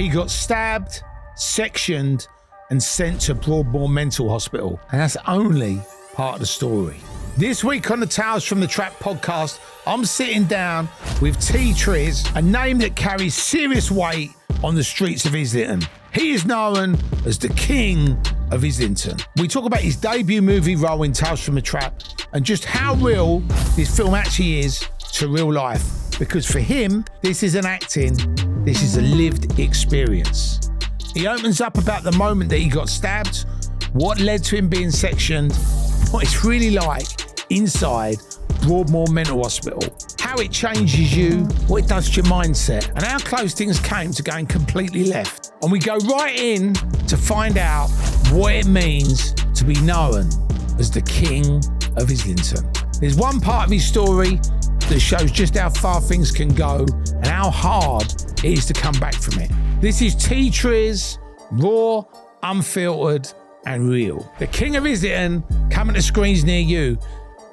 He got stabbed, sectioned, and sent to Broadmoor Mental Hospital. And that's only part of the story. This week on the Tales from the Trap podcast, I'm sitting down with Trizz, a name that carries serious weight on the streets of Islington. He is known as the King of Islington. We talk about his debut movie role in Tales from the Trap and just how real this film actually is to real life. Because for him, this isn't acting, this is a lived experience. He opens up about the moment that he got stabbed, what led to him being sectioned, what it's really like inside Broadmoor Mental Hospital, how it changes you, what it does to your mindset, and how close things came to going completely left. And we go right in to find out what it means to be known as the King of Islington. There's one part of his story that shows just how far things can go and how hard it is to come back from it. This is Trizz, raw, unfiltered, and real. The King of Islington coming to screens near you.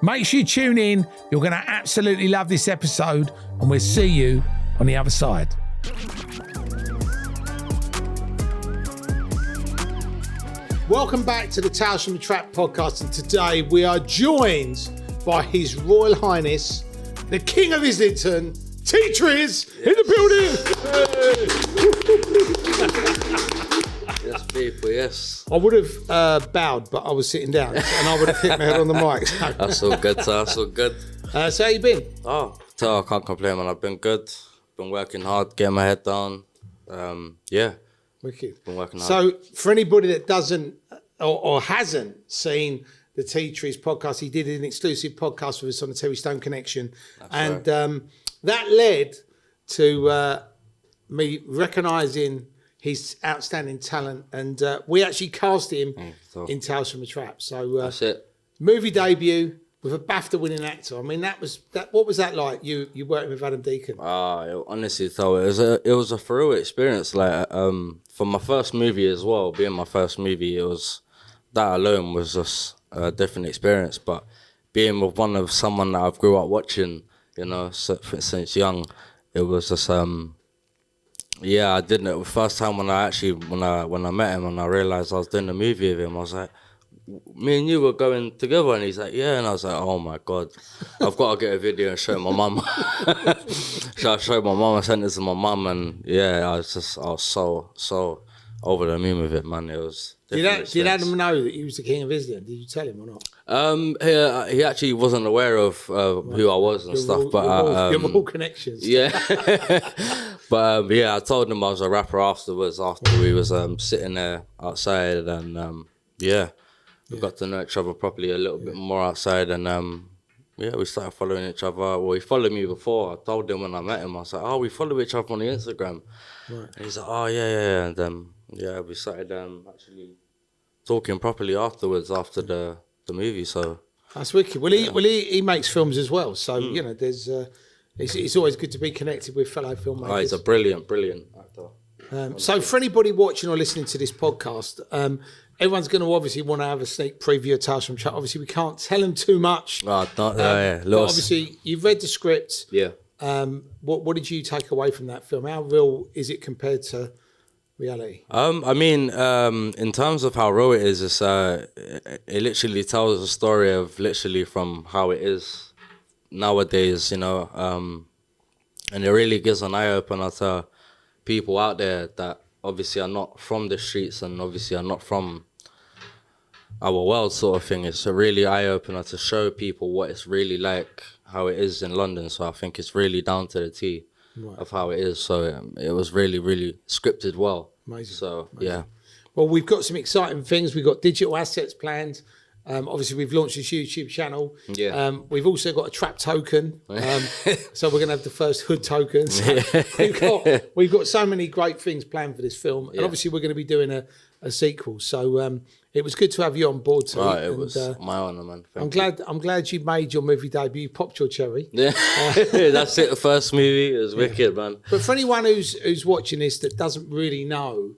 Make sure you tune in. You're going to absolutely love this episode, and we'll see you on the other side. Welcome back to the Tales from the Trap podcast, and today we are joined by His Royal Highness, the King of Islington, Trizz, in the building. Yes, people, yes. I would have bowed, but I was sitting down, and I would have hit my head on the mic. So. That's all good, sir. That's all good. So how you been? I can't complain, man. I've been good. Been working hard, getting my head down. Yeah. Wicked. Been working hard. So for anybody that doesn't or hasn't seen the Trizz podcast, he did an exclusive podcast with us on the Terry Stone Connection. That's and right. That led to me recognising his outstanding talent, and we actually cast him in Tales from the Trap. So that's it. Movie debut with a BAFTA-winning actor. I mean, that. What was that like? You working with Adam Deacon? Honestly, though, it was a thrill experience. Like for my first movie as well, being my first movie, it was that alone was just a different experience. But being with someone that I've grew up watching, you know, since young, it was just yeah, I didn't. The first time when I met him and I realised I was doing a movie with him, I was like, me and you were going together, and he's like, yeah, and I was like, oh my God, I've got to get a video and show my mum. So I showed my mum, I sent it to my mum, and yeah, I was so over the moon with it, man. It was. Did Adam know that he was the King of Islington? Did you tell him or not? He actually wasn't aware of who I was and stuff, but your all connections. Yeah. But yeah, I told him I was a rapper afterwards. After we was sitting there outside, and yeah, we got to know each other properly a little bit more outside, and yeah, we started following each other. Well, he followed me before. I told him when I met him, I was like, oh, we follow each other on the Instagram. Right. And he's like, oh yeah, and yeah, we started actually talking properly afterwards after the movie. So that's wicked. Well, he makes films as well. So you know, there's it's always good to be connected with fellow filmmakers. Oh, he's a brilliant actor. So for anybody watching or listening to this podcast, everyone's going to obviously want to have a sneak preview of Tales from Chat. Obviously, we can't tell them too much. Oh, not but obviously, you've read the script. Yeah. What did you take away from that film? How real is it compared to reality? I mean, in terms of how raw it is, it literally tells a story of literally from how it is nowadays, you know, and it really gives an eye-opener to people out there that obviously are not from the streets and obviously are not from our world sort of thing. It's a really eye-opener to show people what it's really like, how it is in London. So I think it's really down to the T of how it is. So it was really, really scripted well. Amazing. So, Amazing. yeah. Well, we've got some exciting things. We've got digital assets planned. Obviously, we've launched this YouTube channel. Yeah. We've also got a trap token. So we're going to have the first hood token. So we've got so many great things planned for this film. And obviously, we're going to be doing a sequel. So it was good to have you on board too. Right, it was my honour, man. I'm glad you made your movie debut. You popped your cherry. Yeah, that's it. The first movie. It was wicked, man. But for anyone who's watching this that doesn't really know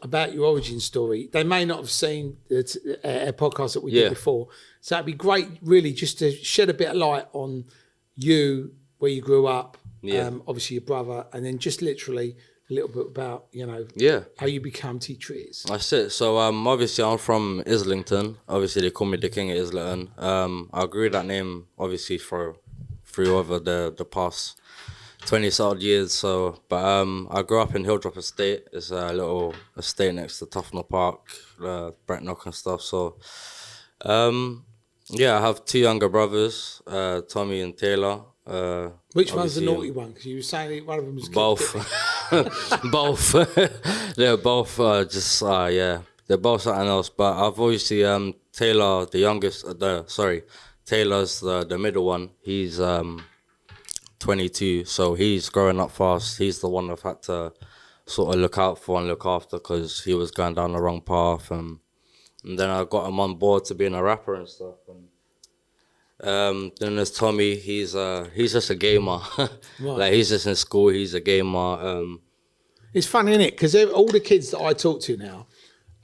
about your origin story, they may not have seen a podcast that we did before. So it'd be great, really, just to shed a bit of light on you, where you grew up, obviously your brother, and then just literally a little bit about, how you become Trizz. That's it. So obviously I'm from Islington. Obviously they call me the King of Islington. I grew that name obviously through over the past 20-odd years. So, but I grew up in Hilltop Estate. It's a little estate next to Tufnell Park, Brecknock and stuff. So, I have 2 younger brothers, Tommy and Taylor. Which one's the naughty one? Because you were saying one of them was both. Both. They're both they're both something else. But I've obviously Taylor, the youngest. Taylor's the middle one. He's 22, so he's growing up fast. He's the one I've had to sort of look out for and look after because he was going down the wrong path. And then I got him on board to being a rapper and stuff. And then there's Tommy. He's just a gamer. Right. Like he's just in school. He's a gamer. It's funny, isn't it? Because all the kids that I talk to now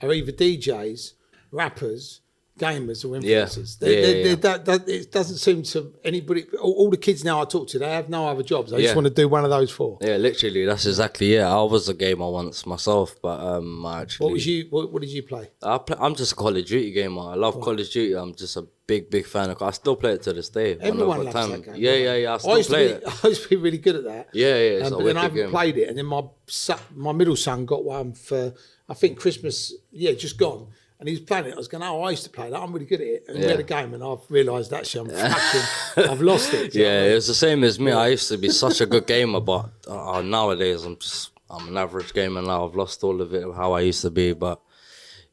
are either DJs, rappers, gamers, or influencers. It doesn't seem to anybody. All the kids now I talk to, they have no other jobs. They just want to do one of those 4. Yeah, literally. That's exactly it. I was a gamer once myself, but I actually. What did you play? I'm just a Call of Duty gamer. I love Call of Duty. I'm just a big fan of. I still play it to this day. Everyone loves that game. Yeah. I still play it. I used to be really good at that. Yeah. But then I haven't played it, and then my middle son got one for I think Christmas. Yeah, just gone. And he was playing it. I was going, I used to play that. I'm really good at it. And we had a game, and I've realised actually I've lost it. Yeah, it was the same as me. I used to be such a good gamer, but nowadays I'm an average gamer now. I've lost all of it, how I used to be. But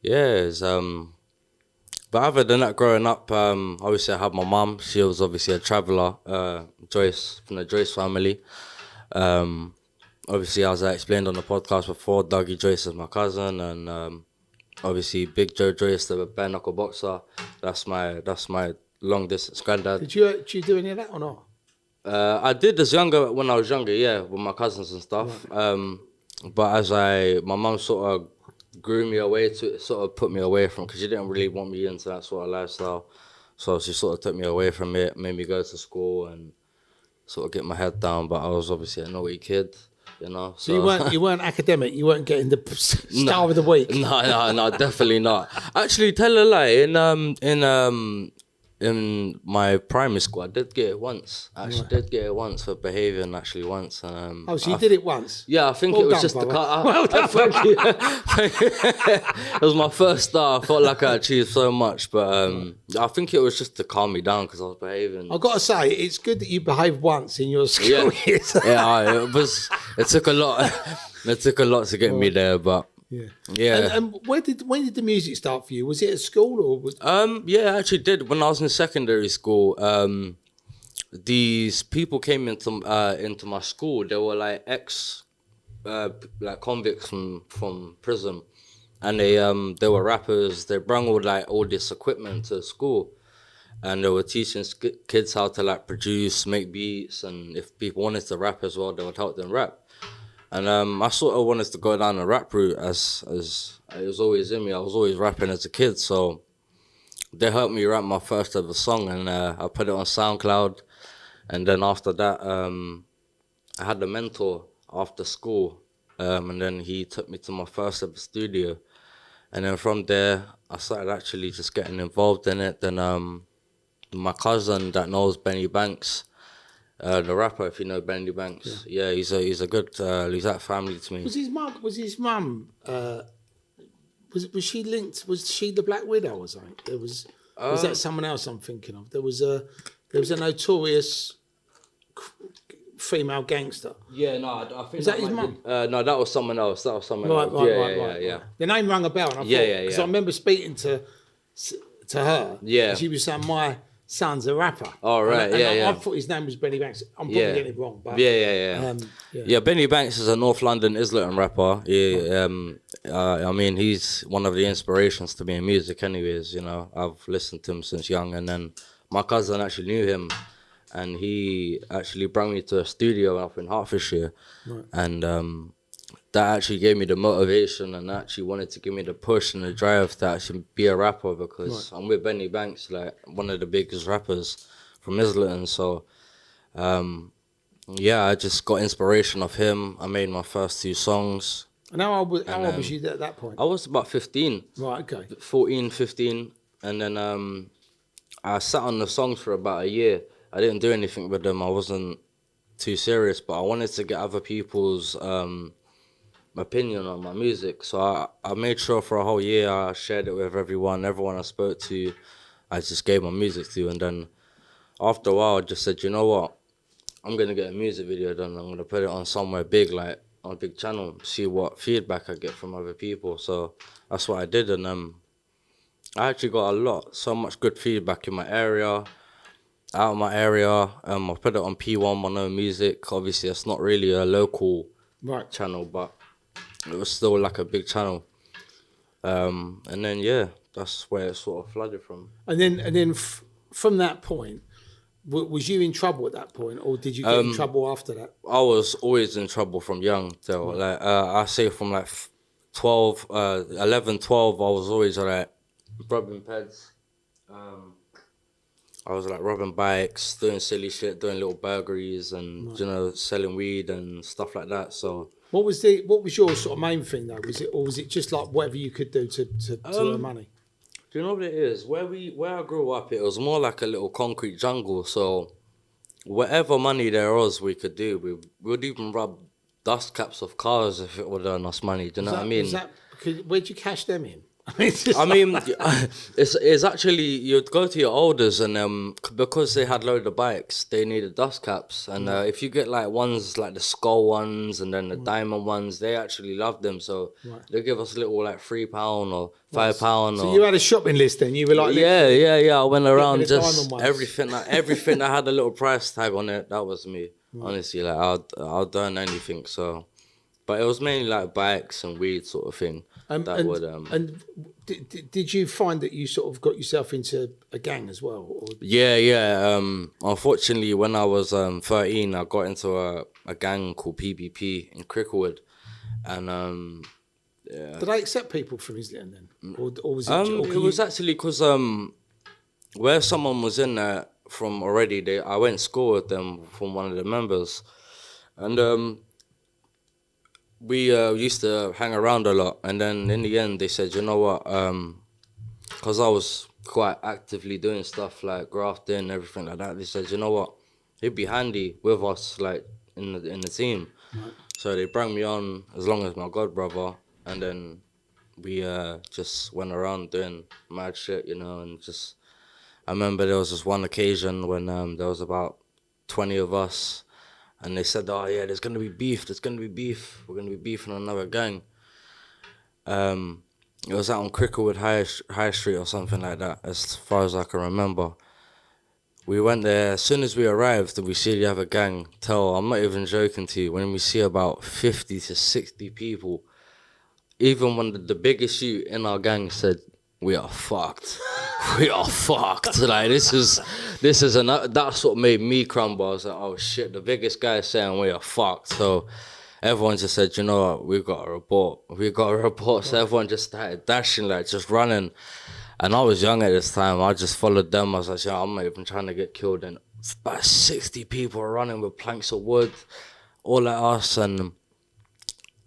yeah, but other than that, growing up, obviously I had my mum. She was obviously a traveller, Joyce, from the Joyce family. Obviously, as I explained on the podcast before, Dougie Joyce is my cousin, and obviously Big Joe Joyce, the bare knuckle boxer. That's my long distance granddad. Did you do any of that or not? I did when I was younger, yeah, with my cousins and stuff. Right. But as my mum sort of grew me away sort of put me away from, because she didn't really want me into that sort of lifestyle. So she sort of took me away from it, made me go to school and sort of get my head down. But I was obviously a naughty kid. So you weren't academic. You weren't getting the star of the week. No, definitely not. Actually, tell a lie. In my primary school, I did get it once. Did get it once for behavioring. Actually, once. So you did it once? Yeah, I think it was just the cut. Well done, it was my first star. I felt like I achieved so much, but I think it was just to calm me down because I was behaving. I've got to say, it's good that you behaved once in your school years. It was. It took a lot. It took a lot to get me there, but. Yeah. And when did the music start for you? Was it at school or was? Yeah, I actually did. When I was in secondary school, these people came into my school. They were like like convicts from prison, and they were rappers. They brought all this equipment to school, and they were teaching kids how to like produce, make beats, and if people wanted to rap as well, they would help them rap. And I sort of wanted to go down the rap route as it was always in me. I was always rapping as a kid, so they helped me rap my first ever song, and I put it on SoundCloud. And then after that, I had a mentor after school, and then he took me to my first ever studio. And then from there, I started actually just getting involved in it. Then my cousin that knows Benny Banks, the rapper, if you know Benny Banks, he's a good, he's that family to me. Was his mum? Was she linked? Was she the Black Widow or something? Was that someone else I'm thinking of? There was a notorious female gangster. Yeah, no, I think was that his mum? No, that was someone else. Right. The name rang a bell, and I thought, because I remember speaking to her. Yeah, and she was saying my son's a rapper. Oh, right, and I thought his name was Benny Banks. I'm probably getting it wrong, but yeah. Benny Banks is a North London Islington rapper. I mean, he's one of the inspirations to me in music, anyways. I've listened to him since young, and then my cousin actually knew him, and he actually brought me to a studio up in Hertfordshire, and that actually gave me the motivation and actually wanted to give me the push and the drive to actually be a rapper, because I'm with Benny Banks, like one of the biggest rappers from Islington. So yeah, I just got inspiration of him. I made my first 2 songs. And how old was you at that point? I was about 15. Right, okay. 14, 15. And then I sat on the songs for about a year. I didn't do anything with them. I wasn't too serious, but I wanted to get other people's opinion on my music. So I made sure for a whole year I shared it with everyone I spoke to. I just gave my music to. And then after a while, I just said, you know what? I'm going to get a music video done. I'm going to put it on somewhere big, like on a big channel, see what feedback I get from other people. So that's what I did. And I actually got so much good feedback in my area, out of my area. I put it on P1 Mono Music. Obviously, it's not really a local channel, but it was still like a big channel. And then, yeah, that's where it sort of flooded from. And then from that point, was you in trouble at that point, or did you get in trouble after that? I was always in trouble from young till, like, I say from like 11, 12, I was always like robbing peds. I was like robbing bikes, doing silly shit, doing little burglaries and, you know, selling weed and stuff like that. So what was your sort of main thing though? Was it just like whatever you could do to earn money? Do you know what it is? Where I grew up, it was more like a little concrete jungle. So whatever money there was, we could do. We would even rub dust caps of cars if it would earn us money. Do you know what I mean? Where'd you cash them in? It's actually, you'd go to your elders and because they had load of bikes, they needed dust caps. And if you get like ones like the skull ones and then the diamond ones, they actually love them. So they give us little like £3 or £5. So you had a shopping list then? You were like, yeah. I went around just everything that had a little price tag on it. That was me. Honestly, like I'll done anything. So, but it was mainly like bikes and weed sort of thing. And did you find that you sort of got yourself into a gang as well? Or? Yeah. Unfortunately, when I was 13, I got into a gang called PBP in Cricklewood, and Did they accept people from Islington then, or was it? It was actually because where someone was in there from already, I went to school with them from one of the members, and we used to hang around a lot. And then in the end, they said, you know what? Because I was quite actively doing stuff like grafting and everything like that. They said, you know what? It'd be handy with us, like in the team. Right. So they brought me on as long as my god brother, and then we just went around doing mad shit, you know. And just, I remember there was this one occasion when there was about 20 of us. And they said, oh, yeah, there's going to be beef. We're going to be beefing another gang. It was out on Cricklewood High Street or something like that, as far as I can remember. We went there. As soon as we arrived, we see the other gang. I'm not even joking to you, when we see about 50 to 60 people, even when the biggest youth in our gang said, we are fucked. We are fucked. Like, that's what made me crumble. I was like, oh shit, the biggest guy is saying we are fucked. So everyone just said, you know what, we've got a report. So everyone just started dashing, like just running. And I was young at this time. I just followed them. I was like, I'm not even trying to get killed. And about 60 people were running with planks of wood, all at us. And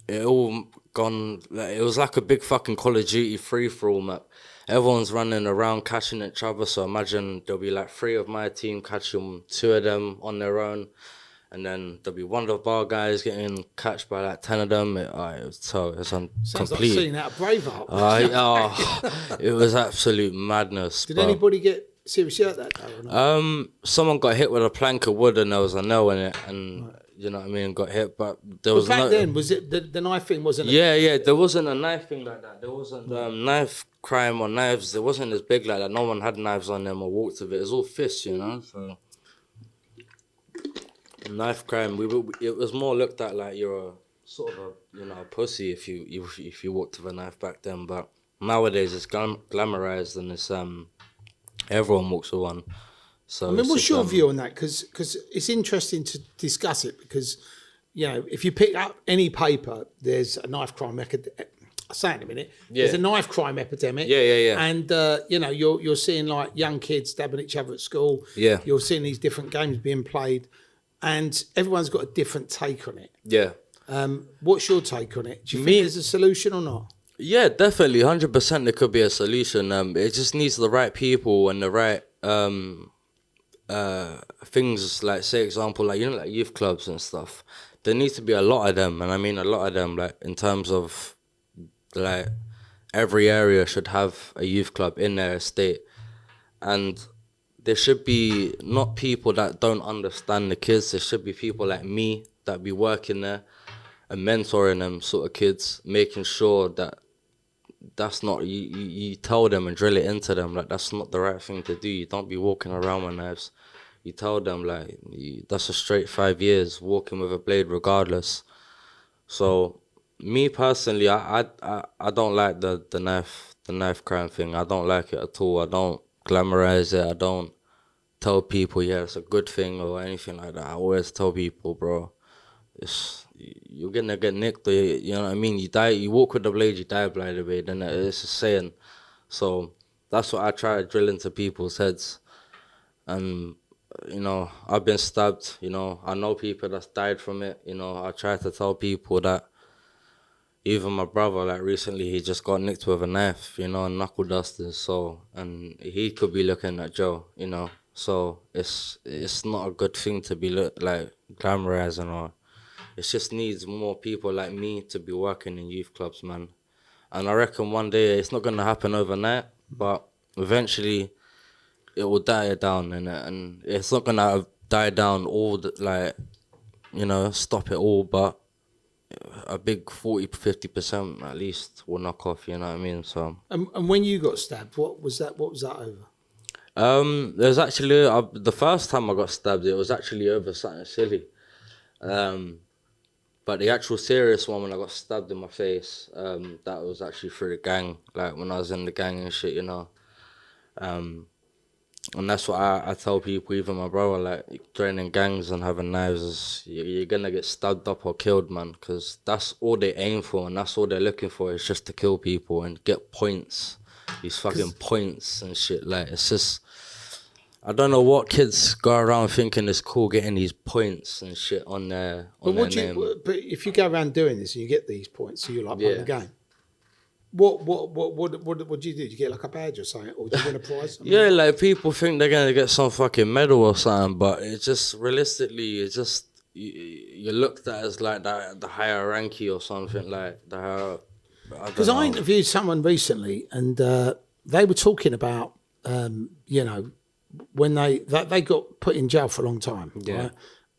it all gone, like, it was like a big fucking Call of Duty free-for-all map. Everyone's running around catching each other, so imagine there'll be like 3 of my team catching 2 of them on their own, and then there'll be one of our guys getting catched by like 10 of them. It was Sounds complete. Like seeing that Braveheart. It was absolute madness. Did anybody get seriously hurt that day or not? Someone got hit with a plank of wood and there was a nail in it, and you know what I mean, got hit, but there was back then, was it the knife thing wasn't? Yeah, there wasn't a knife thing like that. There wasn't knife crime or knives. It wasn't as big like that. No one had knives on them or walked with it. It was all fists, you know. So knife crime, it was more looked at like you're a sort of a pussy if you walked with a knife back then. But nowadays it's glamorized and it's everyone walks with one. So I mean, what's your view on that? Because it's interesting to discuss it, because, you know, if you pick up any paper, there's a knife crime epidemic. I'll say it in a minute. Yeah. There's a knife crime epidemic. Yeah. And, you know, you're seeing like young kids stabbing each other at school. Yeah. You're seeing these different games being played. and everyone's got a different take on it. Yeah. What's your take on it? Do you think there's a solution or not? Yeah, definitely, 100% there could be a solution. It just needs the right people and the right things, like, say, example, like, you know, like youth clubs and stuff. There needs to be a lot of them, and I mean a lot of them, like, in terms of, like, every area should have a youth club in their estate. And there should be not people that don't understand the kids. There should be people like me that be working there and mentoring them sort of kids, making sure that that's not, you tell them and drill it into them, like, that's not the right thing to do. You don't be walking around with knives. You tell them, like, that's a straight 5 years walking with a blade regardless. So me personally, I don't like the knife crime thing. I don't like it at all. I don't glamorize it. I don't tell people, yeah, it's a good thing or anything like that. I always tell people, bro, you're gonna get nicked, or you know what I mean? You die, you walk with the blade, you die by the way. Then it's a saying. So that's what I try to drill into people's heads. And you know, I've been stabbed. You know, I know people that's died from it. You know, I try to tell people that. Even my brother, like, recently, he just got nicked with a knife, you know, and knuckle dusters. So, and he could be looking at jail, you know. So it's not a good thing to be like glamorizing, or it just needs more people like me to be working in youth clubs, man. And I reckon one day it's not gonna happen overnight, but eventually it will die down, and it's not gonna die down all like, you know, stop it all, but a big 40-50% at least will knock off, you know what I mean? So and when you got stabbed, what was that over? There's actually the first time I got stabbed, it was actually over something silly. But the actual serious one, when I got stabbed in my face, that was actually through the gang, like when I was in the gang and shit, you know. And that's what I tell people, even my brother, like, joining gangs and having knives, is you're gonna get stabbed up or killed, man, because that's all they aim for, and that's all they're looking for, is just to kill people and get points, these fucking points and shit. Like, it's just, I don't know what kids go around thinking it's cool getting these points and shit on their name. But if you go around doing this and you get these points, so you're like playing the game. What do you do? Do you get like a badge or something, or do you win a prize? Yeah, like, people think they're gonna get some fucking medal or something, but it's just, realistically, it's just, you're looked at as like the higher ranky or something, like the higher. Because I interviewed someone recently, and they were talking about, you know, when they got put in jail for a long time, right?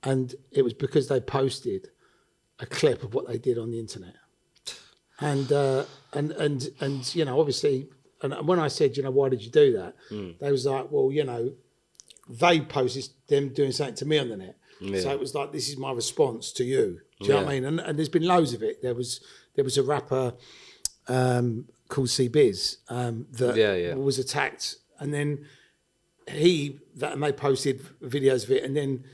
And it was because they posted a clip of what they did on the internet. And you know, obviously, and when I said, you know, why did you do that? They was like, well, you know, they posted them doing something to me on the net. So it was like, this is my response to you. Do you know what I mean? And there's been loads of it. There was a rapper called C-Biz that was attacked, and then and they posted videos of it, and then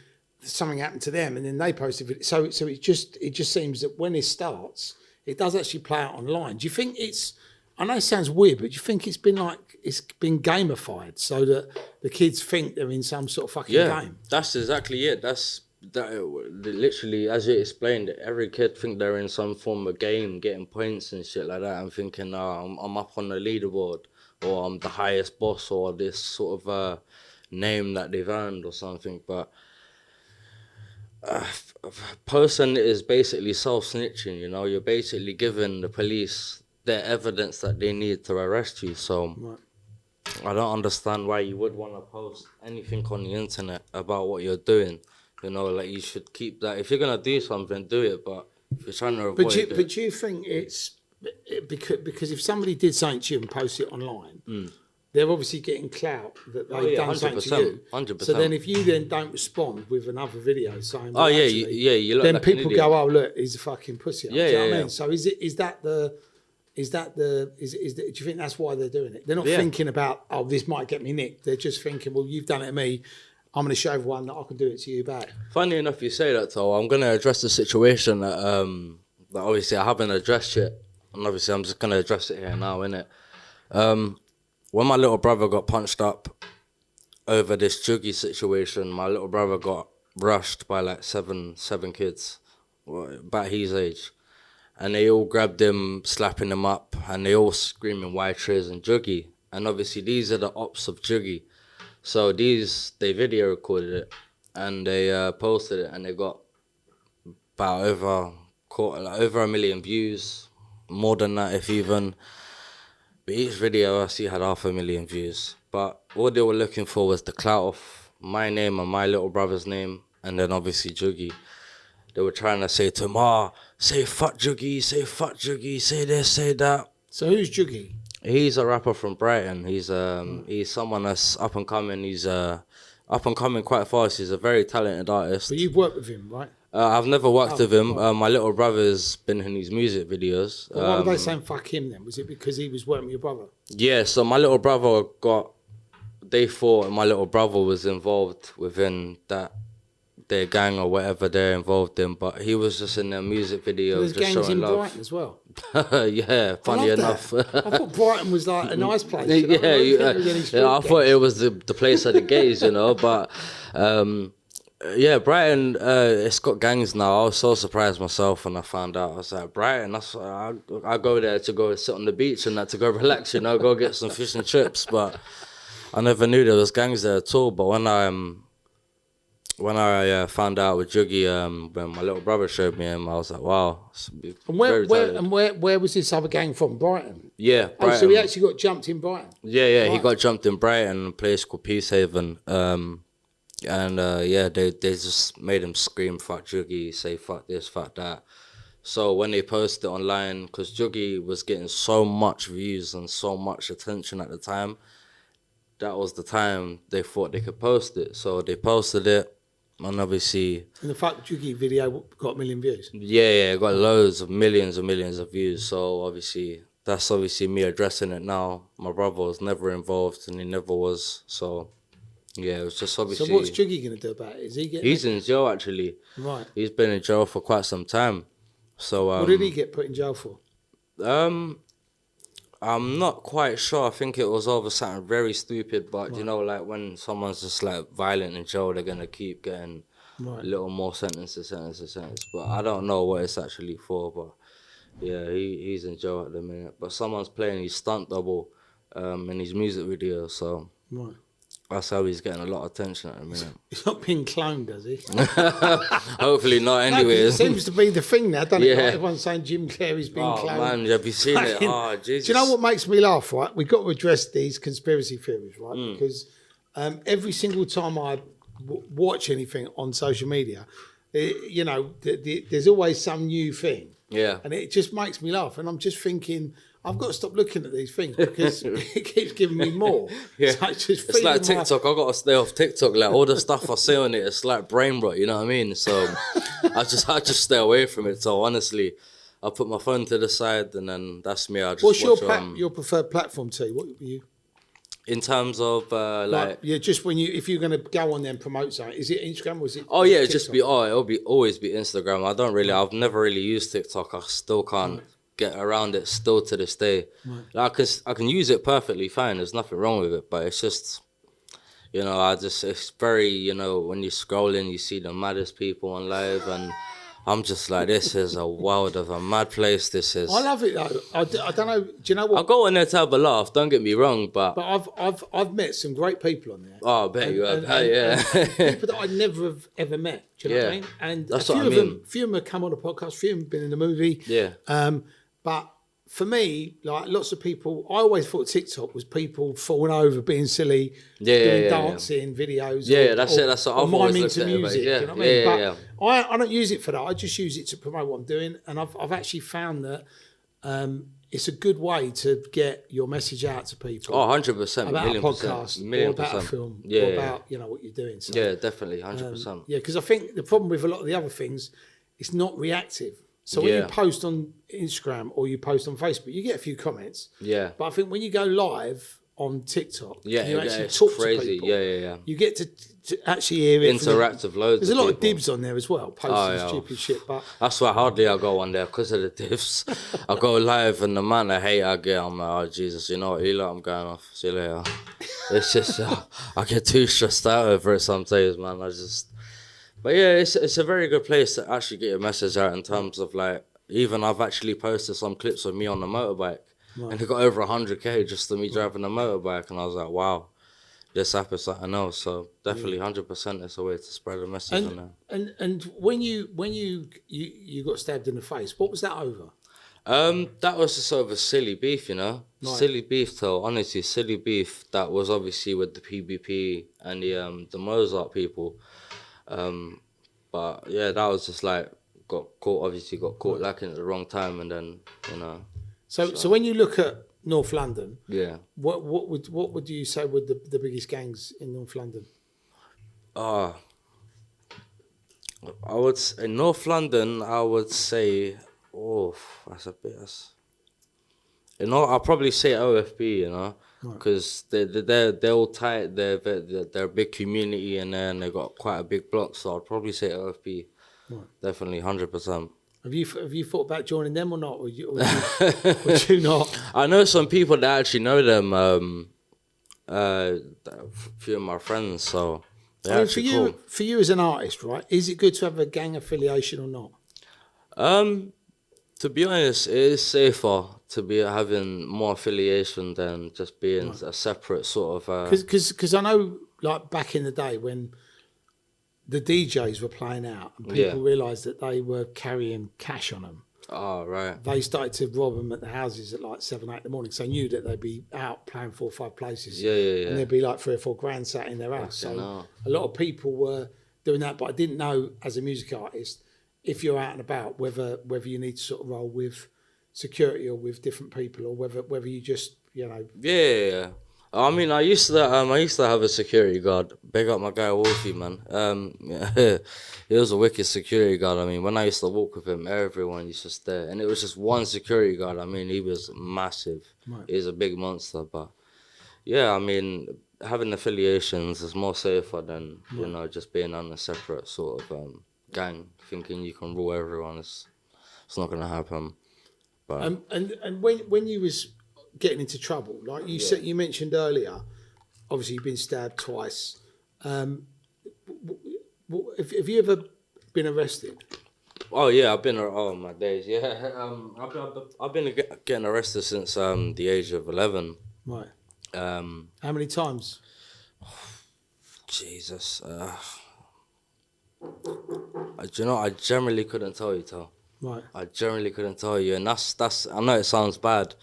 something happened to them, and then they posted it. So it just seems that when it starts, it does actually play out online. Do you think it's, I know it sounds weird, but do you think it's been gamified so that the kids think they're in some sort of fucking game? That's exactly it. Literally, as you explained, every kid think they're in some form of game, getting points and shit like that, and thinking, I'm up on the leaderboard, or I'm the highest boss, or this sort of name that they've earned or something. But person is basically self-snitching, you know. You're basically giving the police their evidence that they need to arrest you. So I don't understand why you would want to post anything on the internet about what you're doing. You know, like, you should keep that. If you're gonna do something, do it. But if you're trying to avoid it, but do you think it's because if somebody did something to you and post it online, they're obviously getting clout that they've done something to you. 100%. So then if you then don't respond with another video saying, you look then like people go, oh look, he's a fucking pussy. Yeah, do you know what I mean? So do you think that's why they're doing it? They're not thinking about, oh, this might get me nicked. They're just thinking, well, you've done it to me, I'm going to show everyone that I can do it to you back. Funny enough you say that, though. I'm going to address the situation that obviously I haven't addressed yet. And obviously I'm just going to address it here now, innit? When my little brother got punched up over this Dougie situation, my little brother got rushed by like seven kids, about his age. And they all grabbed him, slapping him up, and they all screaming, "Why Trizz and Dougie?" And obviously these are the ops of Dougie. So they video recorded it, and they posted it, and they got about over 1 million views, more than that if even. But each video I see had 500,000 views. But all they were looking for was the clout of my name and my little brother's name, and then obviously Dougie. They were trying to say to him, say fuck Dougie, say this, say that. So who's Dougie? He's a rapper from Brighton. He's someone that's up and coming. He's up and coming quite fast. He's a very talented artist. But you've worked with him, right? I've never worked with him. My little brother's been in his music videos. But why were they saying fuck him then? Was it because he was working with your brother? Yeah, so my little brother they thought my little brother was involved within their gang or whatever they're involved in, but he was just in their music video, There's just gangs showing in love. Brighton as well. Yeah, funny enough. I thought Brighton was like a nice place. I thought it was the place of the gays, but yeah, Brighton, it's got gangs now. I was so surprised myself when I found out. I was like, Brighton, I go there to go sit on the beach and that, to go relax, go get some fish and chips, but I never knew there was gangs there at all. But when I found out with Dougie, when my little brother showed me him, I was like, wow. And where was this other gang from? Brighton? Yeah, Brighton. Oh, so he actually got jumped in Brighton? Yeah, right. He got jumped in Brighton, a place called Peacehaven. They just made him scream, fuck Dougie, say fuck this, fuck that. So when they posted it online, because Dougie was getting so much views and so much attention at the time, that was the time they thought they could post it. So they posted it. And obviously... And the Fuck Dougie video got 1 million views? Yeah, it got loads of millions of views. So obviously, that's obviously me addressing it now. My brother was never involved and he never was. So, yeah, it was just obviously... So what's Dougie going to do about it? Is he getting... He's in jail, actually. Right. He's been in jail for quite some time. So... what did he get put in jail for? I'm not quite sure. I think it was over something very stupid, but right. Like when someone's just like violent in jail, they're gonna keep getting a little more sentences. But I don't know what it's actually for. But yeah, he's in jail at the minute. But someone's playing his stunt double in his music video, so that's how he's getting a lot of attention at the minute. He's not being cloned, does he? Hopefully not, anyways. No, it seems to be the thing now, doesn't it? Like everyone's saying Jim Carrey's being cloned. Oh, man, have you seen it? Oh, Jesus. Do you know what makes me laugh, right? We've got to address these conspiracy theories, right? Because every single time I watch anything on social media, there's always some new thing. Yeah. And it just makes me laugh. And I'm just thinking... I've got to stop looking at these things because it keeps giving me more. Yeah. So it's like TikTok. I've got to stay off TikTok. Like all the stuff I see on it, it's like brain rot, you know what I mean? So I just stay away from it. So honestly, I put my phone to the side and then that's me. I just What's watch, your preferred platform, T? What were you? In terms of just if you're going to go on there and promote something, is it Instagram or is it? Oh yeah, it'll always be Instagram. I've never really used TikTok. I still can't get around it still to this day. Like, I can use it perfectly fine. There's nothing wrong with it, but it's just, it's very, when you're scrolling, you see the maddest people on live, and I'm just like, this is a wild of a mad place. This is. I love it though. I don't know. Do you know what? I go on there to have a laugh. Don't get me wrong, but I've met some great people on there. Oh, I bet you have. Yeah. People that I never have ever met. Do you know what I mean? And that's a few what I of mean. them, few of them have come on a podcast. Few of them have been in the movie. Yeah. But for me, like lots of people, I always thought TikTok was people falling over, being silly, doing dancing videos. Yeah, that's it. That's what I've always looked to at it. music. Yeah, you know what I mean? yeah. I don't use it for that. I just use it to promote what I'm doing, and I've actually found that it's a good way to get your message out to people. Oh, 100%, about a podcast, or about a film, or about what you're doing. So, yeah, definitely, 100%. Yeah, because I think the problem with a lot of the other things, it's not reactive. So when you post on Instagram or you post on Facebook, you get a few comments. Yeah. But I think when you go live on TikTok, you actually it's talk crazy. to people. Yeah. You get to actually hear it. Interactive loads. There's a lot of people. dibs on there as well, posting stupid shit. But that's why hardly I go on there because of the dibs. I go live and the man I hate I get, I'm like, oh Jesus, you know what, I'm going off. See you later. It's just I get too stressed out over it sometimes, man. But yeah, it's a very good place to actually get your message out in terms of like, even I've actually posted some clips of me on the motorbike, and it got over 100K just to me driving a motorbike, and I was like, wow, this app is something else. So definitely 100% it's a way to spread a message on that. And when you got stabbed in the face, what was that over? That was just sort of a silly beef, you know. Silly beef, though. Honestly, silly beef. That was obviously with the PBP and the Mozart people. But yeah, that was just like got caught. Obviously, got caught lacking at the wrong time, and then you know. So when you look at North London, Yeah. what would you say were the biggest gangs in North London? I would in North London. I would say, oh, that's a bit. You know, I'll probably say OFB. You know, because they're all tight. They're a big community, and then they got quite a big block. So I'd probably say OFB. Right. Definitely, 100%. Have you thought about joining them or not? Would you not? I know some people that actually know them. A few of my friends. So they're actually cool. For you as an artist, right? Is it good to have a gang affiliation or not? To be honest, it is safer to be having more affiliation than just being a separate sort of. Because I know, like back in the day when the DJs were playing out and people realised that they were carrying cash on them. Oh, right. They started to rob them at the houses at like 7, 8 in the morning. So they knew that they'd be out playing 4 or 5 places. Yeah. And there'd be like 3 or 4 grand sat in their house. So a lot of people were doing that. But I didn't know as a music artist, if you're out and about, whether you need to sort of roll with security or with different people, or whether you just, you know. Yeah. I mean, I used to have a security guard. Big up my guy Wolfie, man. He was a wicked security guard. I mean, when I used to walk with him, everyone was just there, and it was just one security guard. I mean, he was massive. Right. He was a big monster, but yeah, I mean, having affiliations is more safer than you know just being on a separate sort of gang, thinking you can rule everyone. It's not gonna happen. But and when you was getting into trouble, like you said, you mentioned earlier, obviously you've been stabbed twice. Have you ever been arrested? Oh yeah, I've been. Oh my days, yeah. I've been getting arrested since the age of 11. Right. How many times? Jesus. Do you know? I generally couldn't tell you, Tal. Right. I generally couldn't tell you, and that's. I know it sounds bad,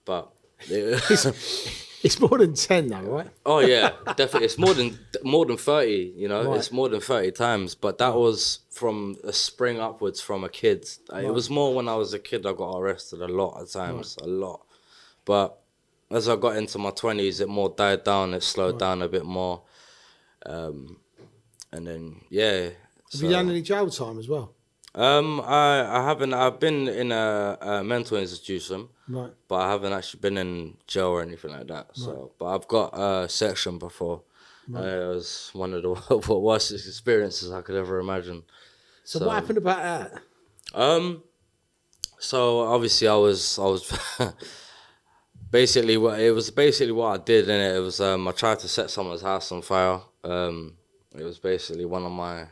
but it's more than 10 though, right? Oh yeah, definitely. It's more than 30. You know, right. It's more than 30 times. But that was from a spring upwards from a kid. It was more when I was a kid. I got arrested a lot of times, a lot. But as I got into my 20s, it more died down. It slowed down a bit more, and then Have you done any jail time as well? I haven't. I've been in a mental institution, right? But I haven't actually been in jail or anything like that. So, right. But I've got a section before. Right. It was one of the worst experiences I could ever imagine. So what happened about that? So obviously I was basically what I did, and it was I tried to set someone's house on fire. It was basically one of my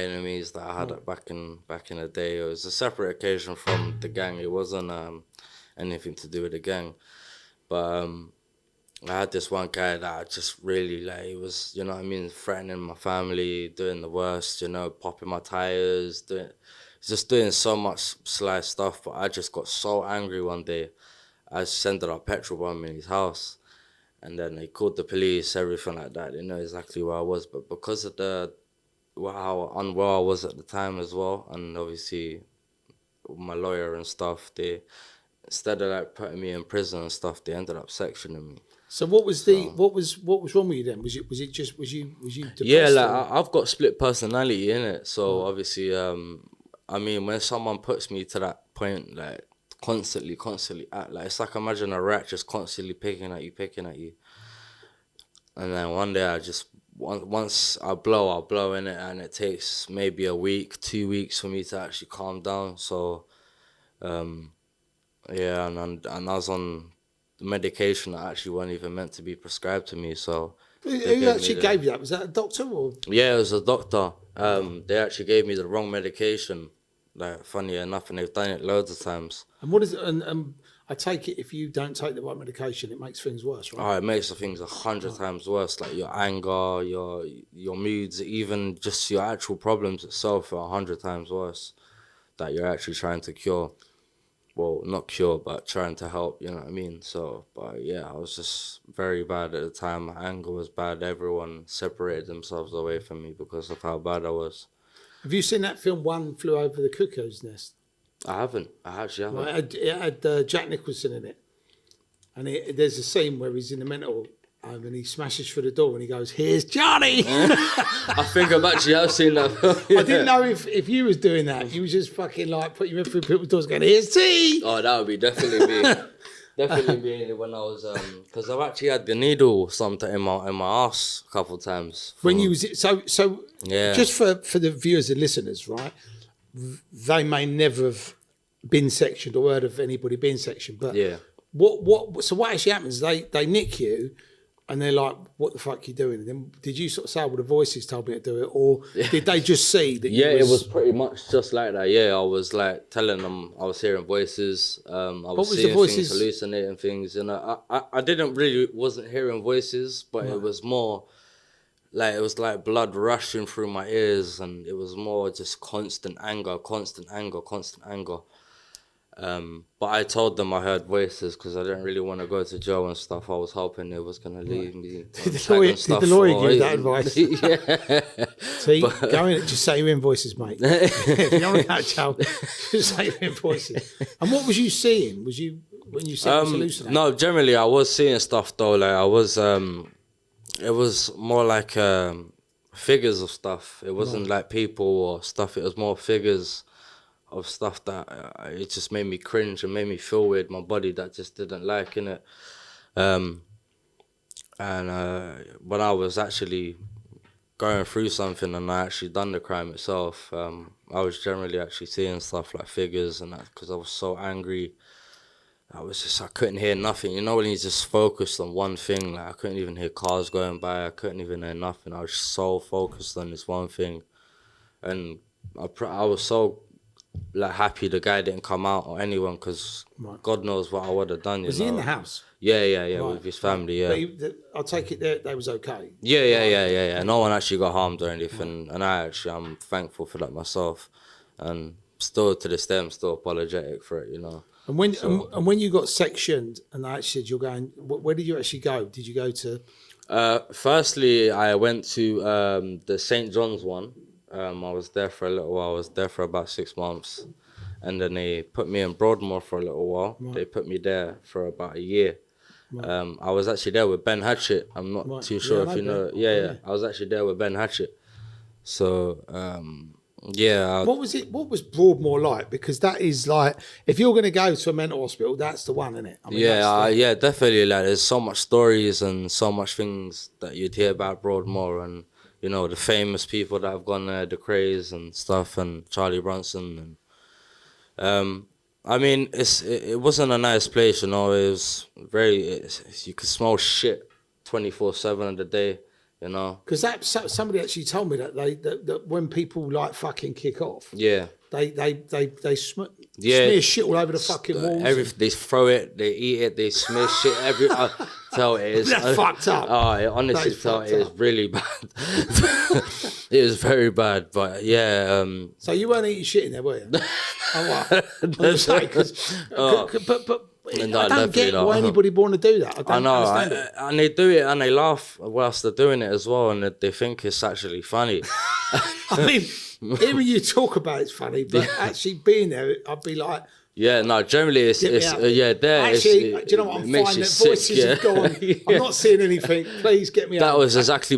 enemies that I had back in the day. It was a separate occasion from the gang. It wasn't anything to do with the gang. But I had this one guy that I just really like. He was, you know what I mean, threatening my family, doing the worst, you know, popping my tires, just doing so much sly stuff. But I just got so angry one day. I just ended up petrol bombing his house. And then they called the police, everything like that. They know exactly where I was. But because of how unwell I was at the time as well, and obviously my lawyer and stuff, they, instead of like putting me in prison and stuff, they ended up sectioning me. So what was wrong with you then? Was you depressed? Yeah, like I've got split personality in it. So obviously, I mean, when someone puts me to that point, like constantly act like, it's like imagine a rat just constantly picking at you, and then one day I just. Once I blow in it, and it takes maybe a week, 2 weeks for me to actually calm down. So, and I was on medication that actually wasn't even meant to be prescribed to me. So Who actually gave you that? Was that a doctor or? Yeah, it was a doctor. They actually gave me the wrong medication. Like, funny enough, and they've done it loads of times. And what is it? And I take it if you don't take the right medication, it makes things worse, right? Oh, it makes the things 100 times worse. Like your anger, your moods, even just your actual problems itself are 100 times worse. That you're actually trying to cure. Well, not cure, but trying to help, you know what I mean? So, but yeah, I was just very bad at the time. My anger was bad. Everyone separated themselves away from me because of how bad I was. Have you seen that film, One Flew Over the Cuckoo's Nest? I haven't. I actually haven't. It had Jack Nicholson in it. And there's a scene where he's in the mental home and he smashes through the door and he goes, "Here's Johnny!" I think I've actually seen that film. I didn't know if you was doing that. You was just fucking like putting you in through people's doors going, "Here's tea!" Oh, that would be definitely me. Definitely me when I was, because I've actually had the needle something in my ass a couple of times. When you was, so yeah. Just for the viewers and listeners, right? They may never have been sectioned or heard of anybody being sectioned, but yeah. So what actually happens? They nick you, and they're like, "What the fuck you doing?" And then did you sort of say, "Well, the voices told me to do it," or did they just see that? Yeah, it was pretty much just like that. Yeah, I was like telling them I was hearing voices. I was seeing things, hallucinating things, and I wasn't hearing voices, but it was more like it was like blood rushing through my ears, and it was more just constant anger. But I told them I heard voices because I didn't really want to go to jail and stuff. I was hoping it was going to leave me. Did the lawyer give you that advice? Yeah. See, go in, just say you're in voices, mate. If you don't want to go to jail, just say you're in voices. And what was you seeing? Was you, when you said hallucinating? No, generally I was seeing stuff though. Like I was, it was more like figures of stuff. It wasn't like people or stuff. It was more figures of stuff that it just made me cringe and made me feel weird. My body that just didn't like in it. And when I was actually going through something and I actually done the crime itself, I was generally actually seeing stuff like figures and that because I was so angry. I couldn't hear nothing. You know when you just focused on one thing, like I couldn't even hear cars going by. I couldn't even hear nothing. I was so focused on this one thing, and I was so like happy the guy didn't come out or anyone because God knows what I would have done. Was he in the house? Yeah, with his family. Yeah, I'll take it they was okay. Yeah. No one actually got harmed or anything, and I'm thankful for that myself, and still to this day I'm still apologetic for it. You know. And when you got sectioned and they actually said you're going, where did you actually go? Did you go to? Firstly, I went to the St. John's one. I was there for a little while. I was there for about 6 months. And then they put me in Broadmoor for a little while. Right. They put me there for about a year. Right. I was actually there with Ben Hatchett. I'm not too sure if you know. Yeah. I was actually there with Ben Hatchett. So, what was it? What was Broadmoor like? Because that is like, if you're going to go to a mental hospital, that's the one, isn't it? I mean, yeah, definitely. Like, there's so much stories and so much things that you'd hear about Broadmoor and, you know, the famous people that have gone there, the Craze and stuff, and Charlie Bronson. And I mean, it wasn't a nice place, you know. It was you could smell shit 24/7 of the day, you know. Because somebody actually told me that that when people like fucking kick off, they smear shit all over the fucking walls. They throw it, they eat it, they smear shit every. Tell it is. That's fucked up. Oh, honestly, tell it is really bad. It was very bad, but yeah. So you weren't eating shit in there, were you? Oh, well. I'm just saying, but I don't get why anybody want to do that. I know, understand it. And they do it and they laugh whilst they're doing it as well, and they think it's actually funny. I mean, hearing you talk about it's funny, but actually being there, I'd be like. Yeah, no, generally it's there. Actually, do you know what? I'm finding that voices have gone. I'm not seeing anything. Please get me out. That was exactly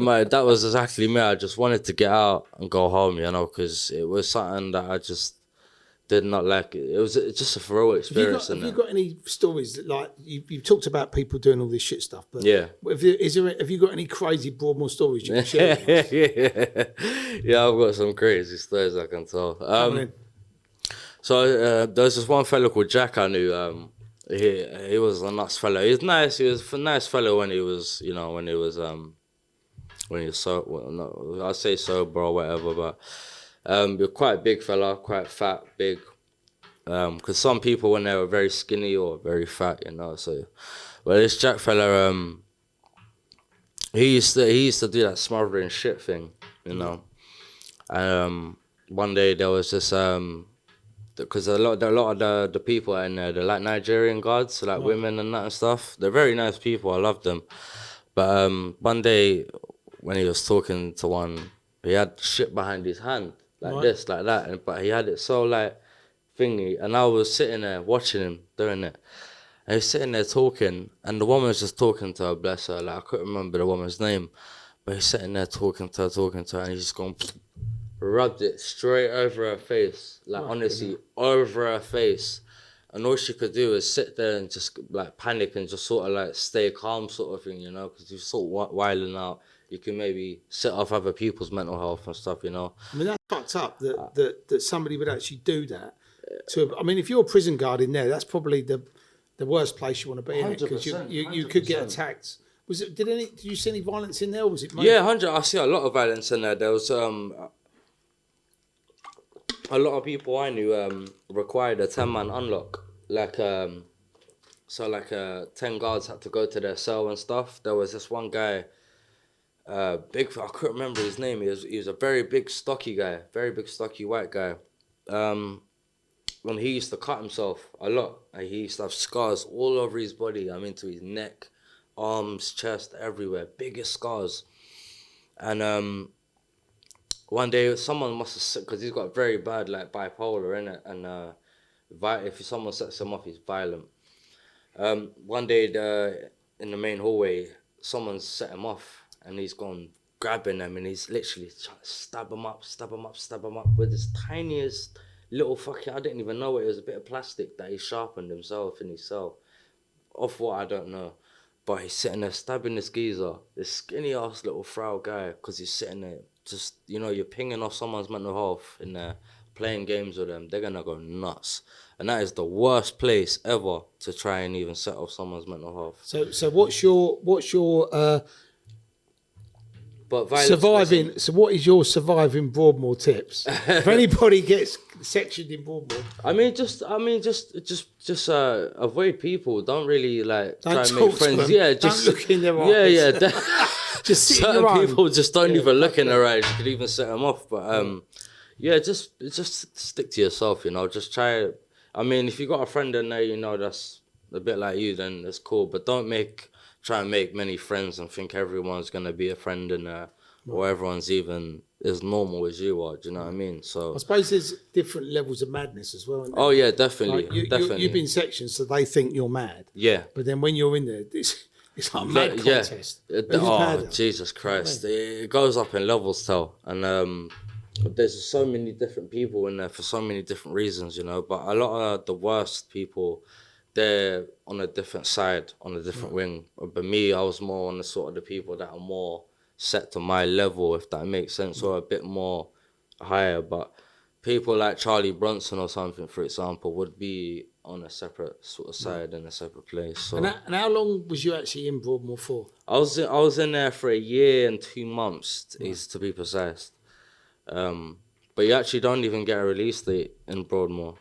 me. I just wanted to get out and go home, you know, because it was something that I just did not like. It was just a thorough experience. Have you got any stories that, like, you've talked about people doing all this shit stuff, but yeah, have you got any crazy Broadmoor stories you can share with us? Yeah, I've got some crazy stories I can tell. So there's this one fellow called Jack I knew. He was a nice fellow. He was nice. He was a nice fellow when he was, you know, when he was when you're so, well, no, I say sober or whatever, but you're quite a big fella, quite fat, big. Because some people when they were very skinny or very fat, you know. So, well, this Jack fella, he used to do that smothering shit thing, you know. And one day there was this because a lot of the people in there, they're like Nigerian guards, so like women and that and stuff. They're very nice people. I love them. But one day when he was talking to one, he had shit behind his hand like this, like that, but he had it so like thingy, and I was sitting there watching him doing it. And he was sitting there talking, and the woman was just talking to her, bless her. Like I couldn't remember the woman's name, but he's sitting there talking to her, and he's just gone. Rubbed it straight over her face, like honestly, over her face. And all she could do was sit there and just like panic and just sort of like stay calm sort of thing, you know, because you're sort of wilding out. You can maybe set off other people's mental health and stuff, you know. I mean, that's fucked up that somebody would actually do that. I mean, if you're a prison guard in there, that's probably the worst place you want to be in it, because you could get attacked. Did you see any violence in there, or was it? Yeah, 100. I see a lot of violence in there. There was a lot of people I knew required a 10-man unlock. Like, so like 10 guards had to go to their cell and stuff. There was this one guy, big, I couldn't remember his name. He was a very big, stocky guy, very big, stocky white guy. When he used to cut himself a lot. Like, he used to have scars all over his body. I mean, to his neck, arms, chest, everywhere. Biggest scars. And one day, someone must have said, because he's got very bad, like, bipolar, innit? And if someone sets him off, he's violent. One day, in the main hallway, someone's set him off, and he's gone grabbing them, and he's literally trying to stab him up with this tiniest little fucking, I didn't even know it was a bit of plastic that he sharpened himself in his cell. Off what, I don't know. But he's sitting there stabbing this geezer, this skinny ass little frail guy, because he's sitting there. Just, you know, you're pinging off someone's mental health in there, playing games with them, they're gonna go nuts. And that is the worst place ever to try and even set off someone's mental health. So what's your surviving? So what is your surviving Broadmoor tips? If anybody gets sectioned in Broadmoor, just avoid people. Don't really like try and make friends. Yeah, just don't look in their eyes. Yeah. Just certain people just don't even look in their eyes. You could even set them off. But just stick to yourself. You know, just try it. I mean, if you got a friend in there, you know, that's a bit like you, then that's cool. But don't try and make many friends and think everyone's gonna be a friend in there, or everyone's even as normal as you are. Do you know what I mean? So I suppose there's different levels of madness as well. Oh yeah, definitely. Like definitely. You've been sectioned, so they think you're mad. Yeah. But then when you're in there, it's like a mad contest. Oh, Jesus Christ. It goes up in levels, too. And there's so many different people in there for so many different reasons, you know. But a lot of the worst people, they're on a different side, on a different wing. But me, I was more on the sort of the people that are more set to my level, if that makes sense, or a bit more higher. But people like Charlie Bronson or something, for example, would be on a separate sort of side in a separate place. So. And how long was you actually in Broadmoor for? I was in there for 1 year and 2 months, to be precise. But you actually don't even get a release date in Broadmoor.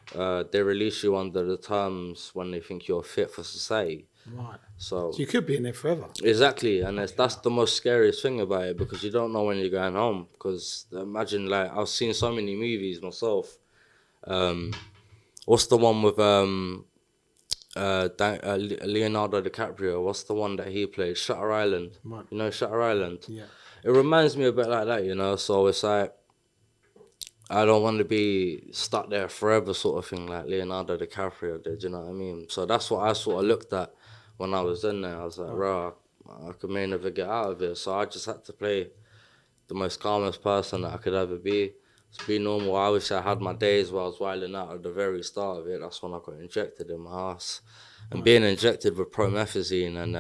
They release you under the terms when they think you're fit for society. Right. So you could be in there forever. Exactly, and that's the most scariest thing about it, because you don't know when you're going home. Because imagine, like, I've seen so many movies myself. What's the one with Leonardo DiCaprio? What's the one that he played? Shutter Island. Right. You know Shutter Island? Yeah. It reminds me a bit like that, you know? So it's like, I don't want to be stuck there forever sort of thing like Leonardo DiCaprio did, you know what I mean? So that's what I sort of looked at when I was in there. I was like, bro, I may never get out of it. So I just had to play the most calmest person that I could ever be. Just be normal. I wish I had my days where I was wilding out at the very start of it. That's when I got injected in my ass. And being injected with promethazine, and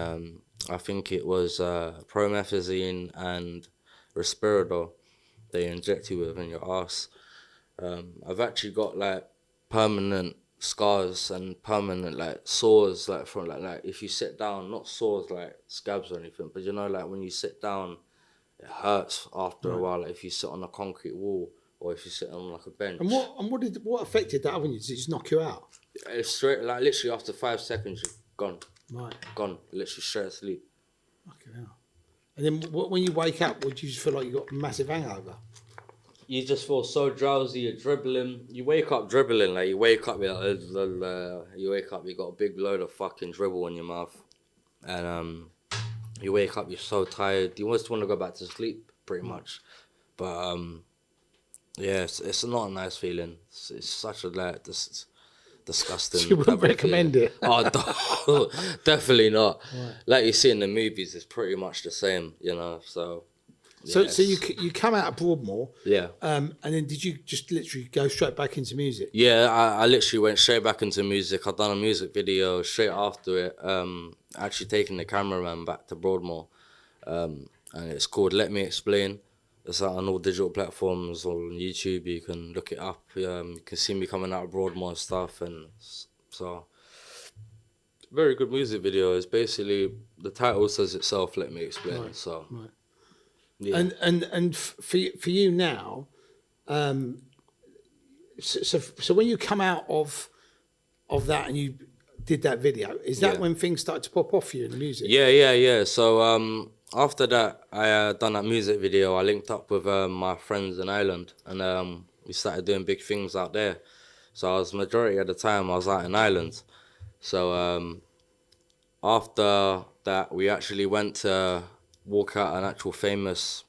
I think it was promethazine and Risperidone they inject you with in your ass. I've actually got like permanent scars and permanent like sores, like from like if you sit down, not sores like scabs or anything, but you know, like when you sit down it hurts after a while. Like if you sit on a concrete wall or if you sit on like a bench. And what affected that oven? Did it just knock you out? It's straight, like literally after 5 seconds, you're gone. Right. Gone. Literally straight asleep. Fucking hell. And then when you wake up, would you just feel like you got a massive hangover? You just feel so drowsy, you're dribbling. You wake up dribbling, like you wake up, you're like, you wake up, you got a big load of fucking dribble in your mouth. And you wake up, you're so tired. You just want to go back to sleep, pretty much. But yeah, it's not a nice feeling. It's such a disgusting. So you wouldn't recommend it? Oh, definitely not. Right. Like you see in the movies, it's pretty much the same, you know. So. So you come out of Broadmoor, Yeah. and then did you just literally go straight back into music? Yeah, I literally went straight back into music. I'd done a music video straight after it. Actually taking the cameraman back to Broadmoor, and it's called Let Me Explain. It's out on all digital platforms or on YouTube. You can look it up. You can see me coming out of Broadmoor and stuff, and so very good music video. It's basically the title says itself. Let me explain. Right, So. right. Yeah. And for you now, so when you come out of that and you did that video, is that when things started to pop off for you in the music? Yeah. So after that, I done that music video. I linked up with my friends in Ireland, and we started doing big things out there. So I was majority of the time I was out in Ireland. So after that, we actually went to walk out an actual famous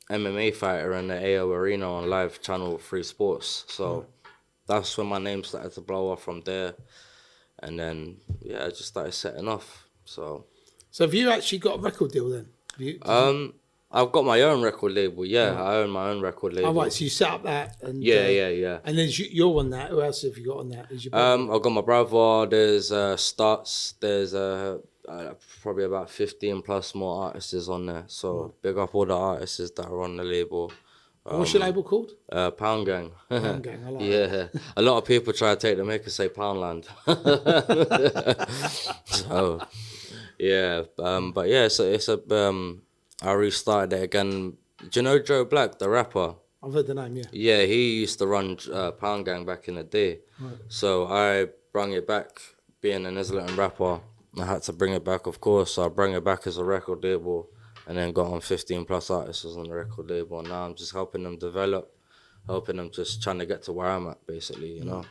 MMA fighter in the AO Arena on live channel 3 Sports. So that's when my name started to blow off from there. And then, I just started setting off. So have you actually got a record deal then? I've got my own record label. Yeah, I own my own record label. Oh, right, so you set up that. And, Yeah. And then you're on that. Who else have you got on that? Is your I've got my brother. There's Starts. There's probably about 15 plus more artists on there. So big up all the artists that are on the label. What's your label called? Pound Gang. Pound Gang, I like that. A lot of people try to take the make and say Poundland. So, yeah. But yeah, so it's I restarted it again. Do you know Joe Black, the rapper? I've heard the name, yeah. Yeah, he used to run Pound Gang back in the day. Right. So I brought it back, being an Islington rapper. I had to bring it back, of course. So I brought it back as a record label, and then got on 15 plus artists on the record label. And now I'm just helping them develop, helping them just trying to get to where I'm at, basically, you know.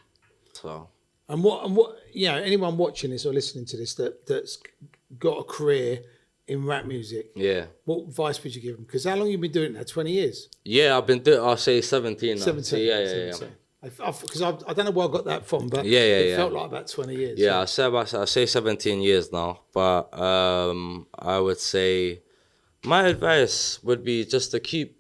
So. And what anyone watching this or listening to this that's got a career in rap music, what advice would you give them? Because how long you been doing it now? 20 years? Yeah, I've been doing, I'll say 17 now. 17. So yeah. Because I don't know where I got that from, but it felt like about 20 years. Yeah, I say 17 years now, but I would say my advice would be just to keep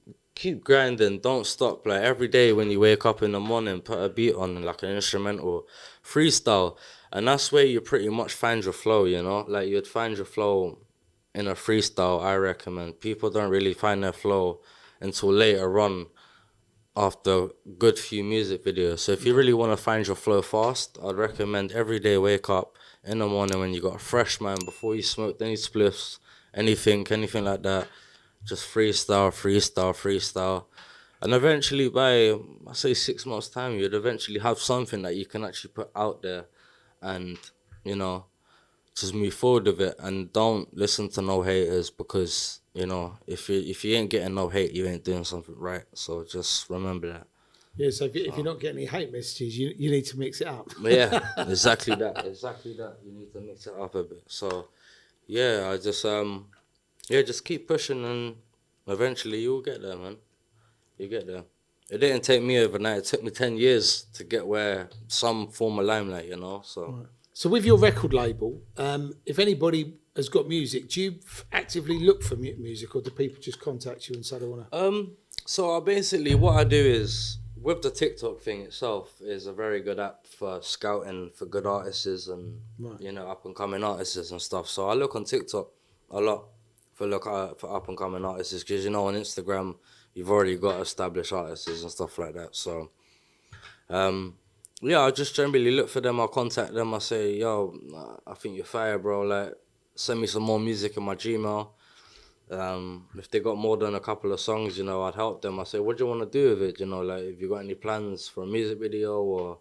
grinding, don't stop. Like every day when you wake up in the morning, put a beat on, like an instrumental, freestyle, and that's where you pretty much find your flow, you know? Like you'd find your flow in a freestyle, I recommend. People don't really find their flow until later on, after good few music videos. So if you really want to find your flow fast, I'd recommend every day wake up in the morning when you got a fresh mind, before you smoked any spliffs, anything like that, just freestyle. And eventually by, I say 6 months time, you'd eventually have something that you can actually put out there and, you know, just move forward with it. And don't listen to no haters, because you know, if you ain't getting no hate, you ain't doing something right. So just remember that. Yeah, so if you're not getting any hate messages, you need to mix it up. Yeah, exactly that. You need to mix it up a bit. So, yeah, I just just keep pushing, and eventually you'll get there, man. You get there. It didn't take me overnight. It took me 10 years to get where some form of limelight, you know. So. Right. So with your record label, if anybody has got music, do you actively look for music, or do people just contact you and say they want to? So basically what I do is, with the TikTok thing itself, is a very good app for scouting for good artists and, you know, up and coming artists and stuff. So I look on TikTok a lot for up and coming artists, because, you know, on Instagram, you've already got established artists and stuff like that. So, I just generally look for them. I'll contact them. I say, yo, I think you're fire, bro. Like, send me some more music in my Gmail. If they got more than a couple of songs, you know, I'd help them. I say, what do you want to do with it? You know, like, if you got any plans for a music video or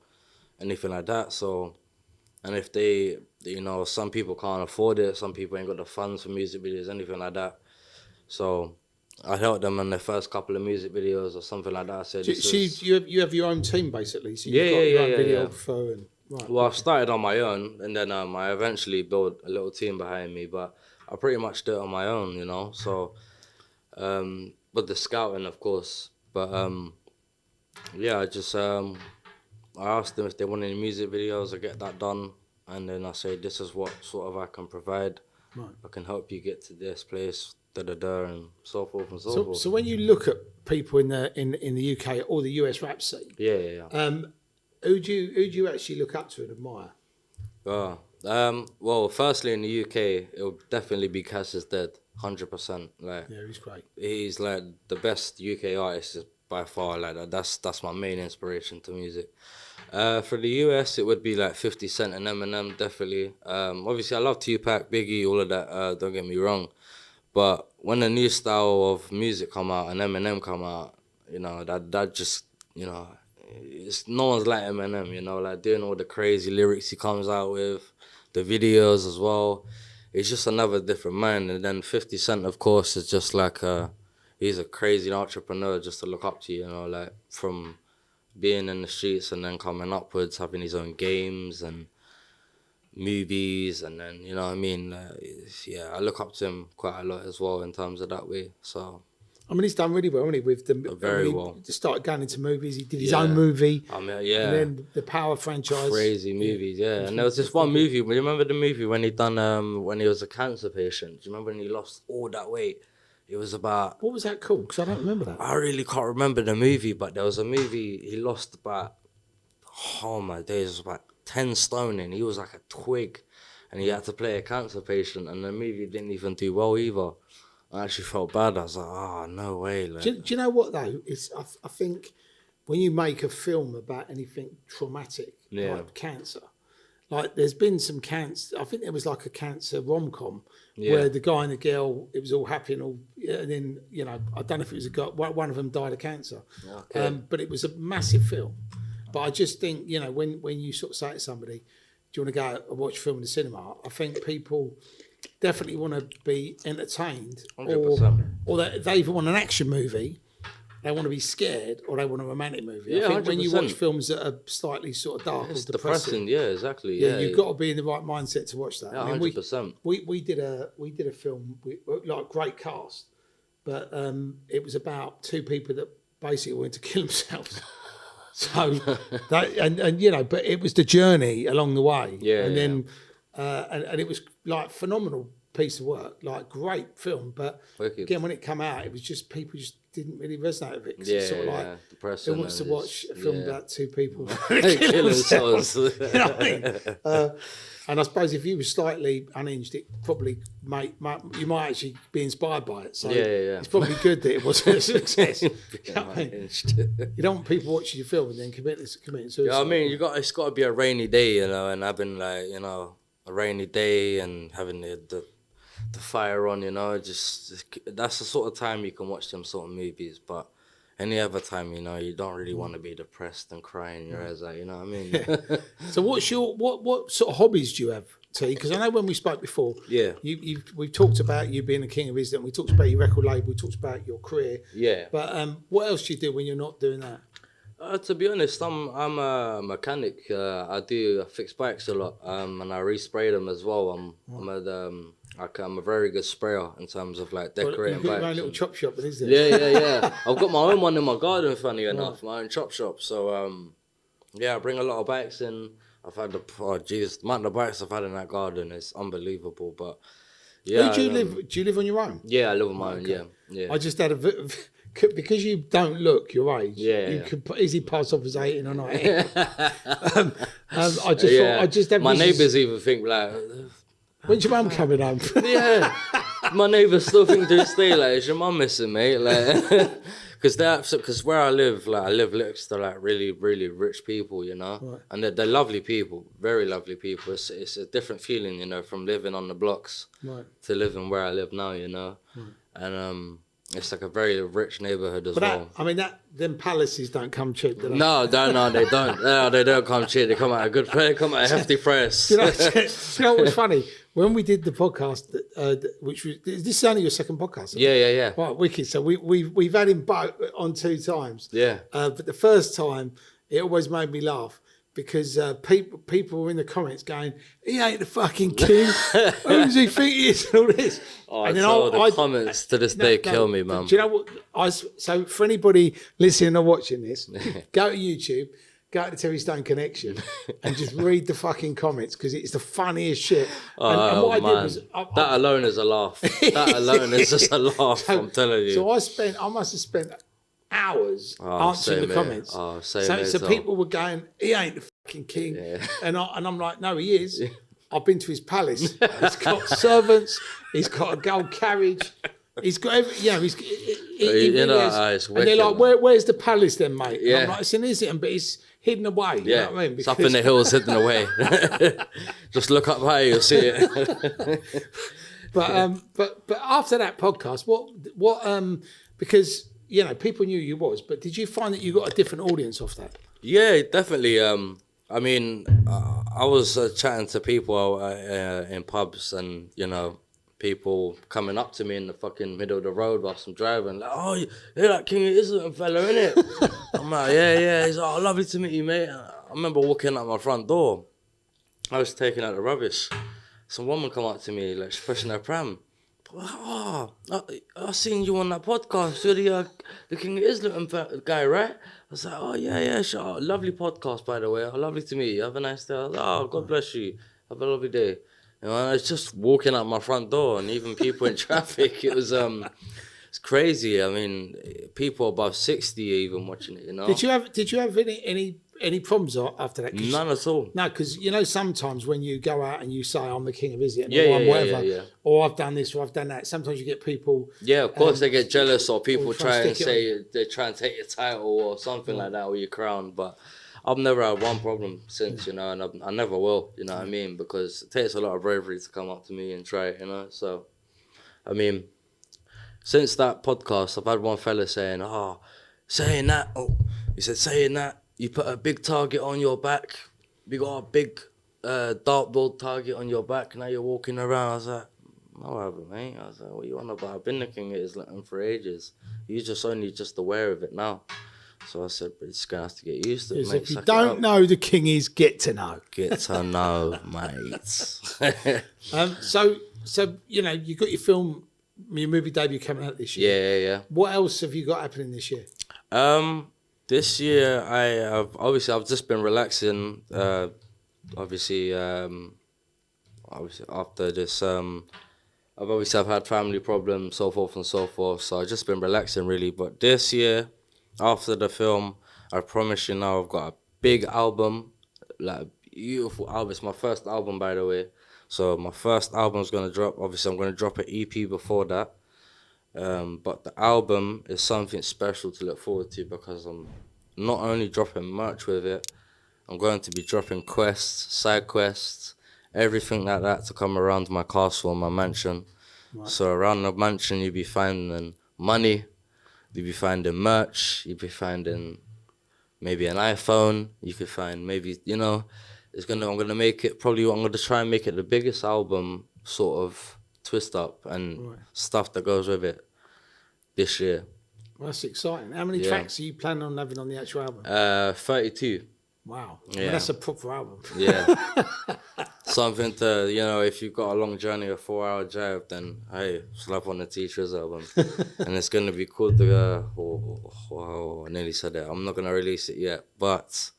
anything like that. So, and if they, you know, some people can't afford it, some people ain't got the funds for music videos, anything like that. So I'd help them on their first couple of music videos or something like that. I said, so you have your own team basically. So you've got your own videographer and right. Well, I started on my own, and then I eventually built a little team behind me, but I pretty much did it on my own, you know. So, with the scouting, of course, but yeah, I just I asked them if they want any music videos. I get that done, and then I say, this is what sort of I can provide. Right. I can help you get to this place, and so forth and so forth. So when you look at people in the UK or the US rap scene, who do you actually look up to and admire? Well, firstly in the UK, it would definitely be Cassius Dead, 100%. Like, yeah, he's great. He's like the best UK artist by far. Like that's my main inspiration to music. For the US, it would be like 50 Cent and Eminem, definitely. Obviously, I love Tupac, Biggie, all of that. Don't get me wrong, but when a new style of music come out and Eminem come out, you know, that just, you know, it's no one's like Eminem, you know, like doing all the crazy lyrics he comes out with, the videos as well. It's just another different man. And then 50 Cent, of course, is just like he's a crazy entrepreneur just to look up to, you know, like from being in the streets and then coming upwards, having his own games and movies, and then, you know what I mean, yeah, I look up to him quite a lot as well in terms of that way. So I mean, he's done really well, hasn't he? With the very well. He started going into movies. He did his own movie. I mean, yeah. And then the Power franchise. Crazy movies, yeah. And there was this one movie. You remember the movie when he done when he was a cancer patient? Do you remember when he lost all that weight? It was about. What was that called? Because I don't remember that. I really can't remember the movie, but there was a movie he lost about. Oh my days! It was about 10 stone, and he was like a twig, and he had to play a cancer patient, and the movie didn't even do well either. I actually felt bad. I was like, oh, no way. Like, do you know what, though? I think when you make a film about anything traumatic, like cancer, like there's been some cancer, I think there was like a cancer rom-com where the guy and the girl, it was all happy and all, and then, you know, I don't know if it was a guy, one of them died of cancer. Okay. But it was a massive film. But I just think, you know, when you sort of say to somebody, do you want to go and watch a film in the cinema? I think people definitely want to be entertained, 100%. or they either want an action movie, they want to be scared, or they want a romantic movie. Yeah, I think 100%. when you watch films that are slightly sort of dark or depressing, yeah, exactly. Yeah, you've got to be in the right mindset to watch that. Yeah, I mean, 100%. We did a film like great cast, but it was about two people that basically wanted to kill themselves. So that and you know, but it was the journey along the way. Yeah, and then. And it was like phenomenal piece of work, like great film. But again, when it came out, it was just people just didn't really resonate with it. Cause it's sort of like depressing. Who wants to watch a film about two people killing themselves? You know what I mean? And I suppose if you were slightly unhinged, it probably you might actually be inspired by it. So it's probably good that it wasn't a success. You know what I mean? You don't want people watching your film and then committing suicide. Yeah, I mean, it's got to be a rainy day, you know, and having like, you know, a rainy day and having the fire on, you know, just that's the sort of time you can watch them sort of movies. But any other time, you know, you don't really want to be depressed and crying your eyes out, you know what I mean? Yeah. So what's your what sort of hobbies do you have, T? Because I know when we spoke before, we've talked about you being a King of Islington, we talked about your record label, we talked about your career. Yeah. But what else do you do when you're not doing that? To be honest, I'm a mechanic. I fix bikes a lot, and I respray them as well. I'm a very good sprayer in terms of like decorating bikes. You've got your own little chop shop, is there? Yeah. I've got my own one in my garden, funny enough, my own chop shop. So I bring a lot of bikes in. I've had the amount of bikes I've had in that garden is unbelievable. But yeah, where do you live? Do you live on your own? Yeah, I live on my own. Yeah. I just had because you don't look your age, you could easily pass off as 18 or 19. I just thought, my neighbours even think like, when's your mum coming home? Yeah, my neighbours still think to this day like, is your mum missing, mate? Like, because where I live next to like really, really rich people, you know, right. And they're lovely people, very lovely people. It's a different feeling, you know, from living on the blocks to living where I live now, you know. Right. and it's like a very rich neighborhood as well. Them palaces don't come cheap, do they? No, they don't. No, they don't come cheap. They come at a hefty price. You know what was funny? When we did the podcast, which was this is only your second podcast. Yeah. Right, wicked. So we've had him both on 2 times. Yeah. But the first time, it always made me laugh. Because people were in the comments going, he ain't the fucking king. Who does he think he is? And all this. Oh, and then the comments to this day kill me, man. Do you know what? So for anybody listening or watching this, go to YouTube, go to the Terry Stone Connection, and just read the fucking comments because it's the funniest shit. And what I did was that alone is a laugh. That alone is just a laugh. I'm telling you. So I must have spent hours answering the comments. So people were going, he ain't the fucking king. Yeah. And I'm like, no, he is. Yeah. I've been to his palace. He's got servants. He's got a gold carriage. He's got every, it's and they're like, where's the palace then, mate? Yeah. And I'm like, it's in Islington, but it's hidden away. You know what I mean? It's up in the hills, hidden away. Just look up high, you'll see it. But after that podcast, what because people knew you was, but did you find that you got a different audience off that? Yeah, definitely. I was chatting to people in pubs and, people coming up to me in the fucking middle of the road whilst I'm driving, like, oh, you're that King of Islington fella, innit? I'm like, yeah. He's like, oh, lovely to meet you, mate. I remember walking out my front door. I was taking out the rubbish. Some woman come up to me, like, she's pushing her pram. Oh, I seen you on that podcast. You're the King of Islington guy, right? I was like, oh, yeah, sure. Lovely podcast, by the way. Oh, lovely to meet you. Have a nice day. I was like, oh, God bless you. Have a lovely day. I was just walking out my front door, and even people in traffic, it was it's crazy. I mean, people above 60 even watching it, Did you have any problems after that? None at all. No, because sometimes when you go out and you say I'm the King of Islington, or I've done this or I've done that, sometimes you get people. Yeah, of course they get jealous, or people try and say they try and take your title or something like that, or your crown. But I've never had one problem since, and I never will. You know what I mean? Because it takes a lot of bravery to come up to me and try it. So, I mean, since that podcast, I've had one fella saying that. You put a big target on your back. You got a big dartboard target on your back. Now you're walking around. I was like, no, I haven't, mate. I was like, what you on about? I've been the King of Islington for ages. You're only aware of it now. So I said, but it's going to have to get used to it, mate. If you don't know who the King is, get to know. Get to know, mate. So you got your movie debut coming out this year. Yeah. What else have you got happening this year? This year, I've just been relaxing. Obviously after this, I've had family problems, so forth and so forth. So I've just been relaxing really. But this year, after the film, I promise you now, I've got a big album, like a beautiful album. It's my first album, by the way. So my first album's gonna drop. Obviously, I'm gonna drop an EP before that. But the album is something special to look forward to because I'm not only dropping merch with it, I'm going to be dropping quests, side quests, everything like that to come around my castle and my mansion. Right. So around the mansion, you'll be finding money, you'll be finding merch, you'll be finding maybe an iPhone, you could find maybe, I'm gonna make it, I'm gonna try and make it the biggest album sort of twist up and stuff that goes with it this year. Well, that's exciting. How many tracks are you planning on having on the actual album? 32. Wow. Yeah. That's a proper album. Yeah. Something to, if you've got a long journey, a 4-hour drive, then, hey, slap on the Trizz album. And it's going to be called I nearly said that. I'm not going to release it yet, but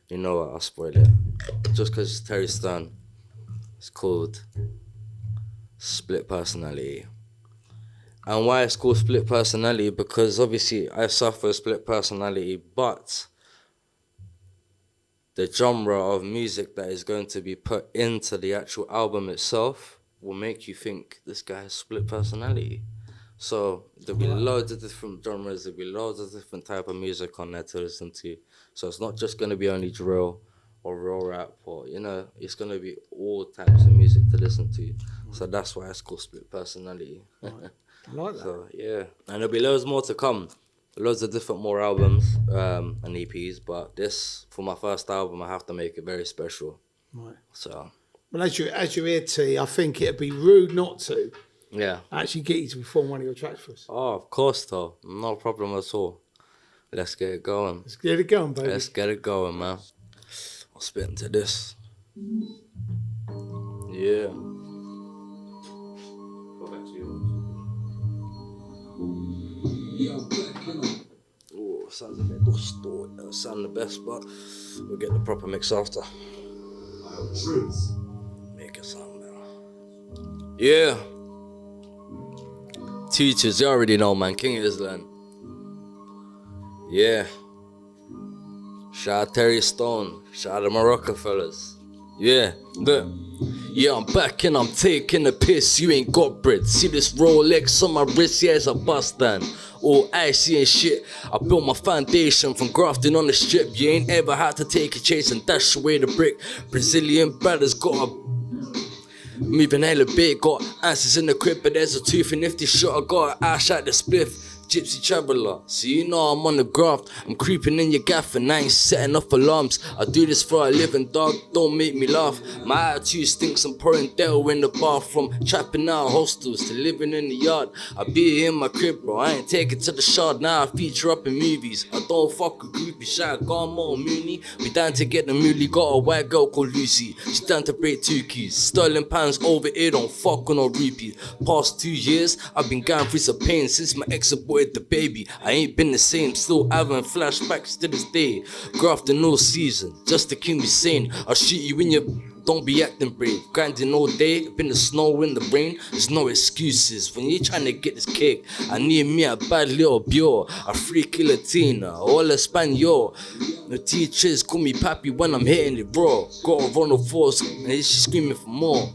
you know what, I'll spoil it. Just because it's Terry Stone. It's called Split Personality. And why it's called split personality? Because obviously I suffer split personality, but the genre of music that is going to be put into the actual album itself will make you think this guy has split personality. So there'll be loads of different genres, there'll be loads of different type of music on there to listen to. So it's not just going to be only drill or raw rap or, it's going to be all types of music to listen to. So that's why it's called Split Personality. Right. I like that. So, yeah. And there'll be loads more to come. Loads of different more albums and EPs. But this, for my first album, I have to make it very special. Right. So... Well, as you're here, T, I think it'd be rude not to actually get you to perform one of your tracks for us. Oh, of course, though. No problem at all. Let's get it going. Let's get it going, baby. Let's get it going, man. I'll spit into this. Yeah. Go back to yours. Oh, sounds a bit distorted. Doesn't sound the best, but we'll get the proper mix after. Trizz. Make it sound better. Yeah. Teachers, you already know, man. King of Islington. Yeah. Shout out Terry Stone. Shout out the Morocco fellas. Yeah. Look. Yeah, I'm back and I'm taking a piss. You ain't got bread. See this Rolex on my wrist? Yeah, it's a bust down. All icy and shit. I built my foundation from grafting on the strip. You ain't ever had to take a chase and dash away the brick. Brazilian brothers got a moving hella big, got answers in the crib, but there's a tooth and if they shot, I got an ash out the spliff. Gypsy traveller, so you know I'm on the graft. I'm creeping in your gaff and I ain't setting off alarms. I do this for a living, dog, don't make me laugh. My attitude stinks, I'm pouring Del in the bathroom. Trapping out hostels to living in the yard. I be in my crib, bro, I ain't taking to the shard. Now I feature up in movies. I don't fuck with groupie, shot, got more Mooney. We down to get the moolie, got a white girl called Lucy. She down to break 2 keys. Sterling pounds over here, don't fuck on no repeat. Past 2 years, I've been going through some pain since my ex aborted the baby. I ain't been the same, still having flashbacks to this day. Grafting all season, just to keep me sane. I'll shoot you in your... Don't be acting brave. Grinding all day, been the snow in the rain. There's no excuses when you're trying to get this cake. I need me a bad little beer, a freaky Latina, all Espanol. The teachers call me papi when I'm hitting it raw. Got a run of force and she's screaming for more.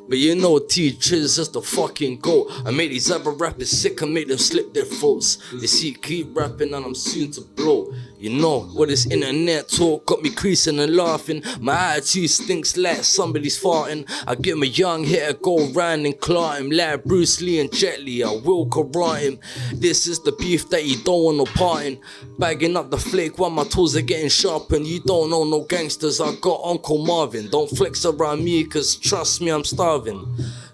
But you know Trizz is the fucking goat. I made these other rappers sick, I made them slip their throats. They see keep rapping and I'm soon to blow. You know what this internet talk got me creasing and laughing. My attitude stinks like somebody's farting. I give him a young hitter, go round and claw him like Bruce Lee and Jet Li. I will karate him. This is the beef that you don't want no part in. Bagging up the flake while my tools are getting sharpened. You don't know no gangsters, I got Uncle Marvin. Don't flex around me cause trust me I'm starving.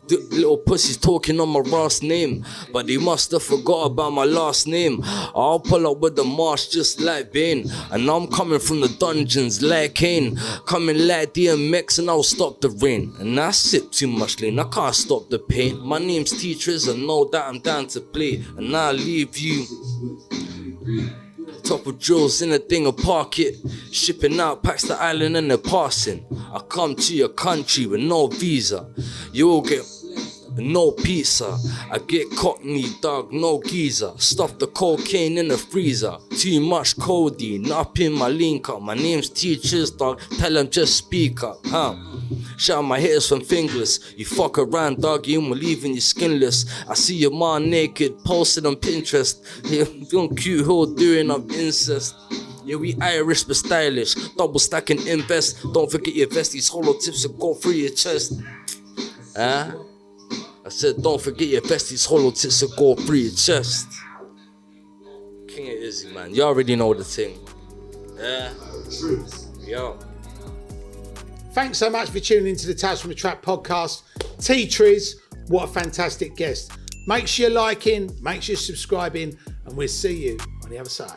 The little pussies talking on my last name, but they must have forgot about my last name. I'll pull up with the marsh just like Bane, and I'm coming from the dungeons like Kane. Coming like DMX and I'll stop the rain. And I sip too much lean, I can't stop the pain. My name's Trizz, I know that I'm down to play, and I'll leave you top of drills in a thing of park it. Shipping out packs to island and they're passing. I come to your country with no visa. You will get no pizza. I get cockney, dog, no geezer. Stuff the cocaine in the freezer. Too much codeine up in my link up. My name's Trizz, dog. Tell them just speak up, huh? Shout my hitters from fingerless. You fuck around, dog, you won't leaving you skinless. I see your mom naked, posted on Pinterest. Yeah, feeling cute, who doing up incest. Yeah, we Irish but stylish. Double stack and invest. Don't forget your vest. These hollow tips will go through your chest. Huh? I said, don't forget your vest. These hollow tips will go through your chest. King of Izzy, man. You already know the thing. Yeah. Yo. Thanks so much for tuning into the Tales from the Trap podcast. Trizz, what a fantastic guest. Make sure you're liking, make sure you're subscribing, and we'll see you on the other side.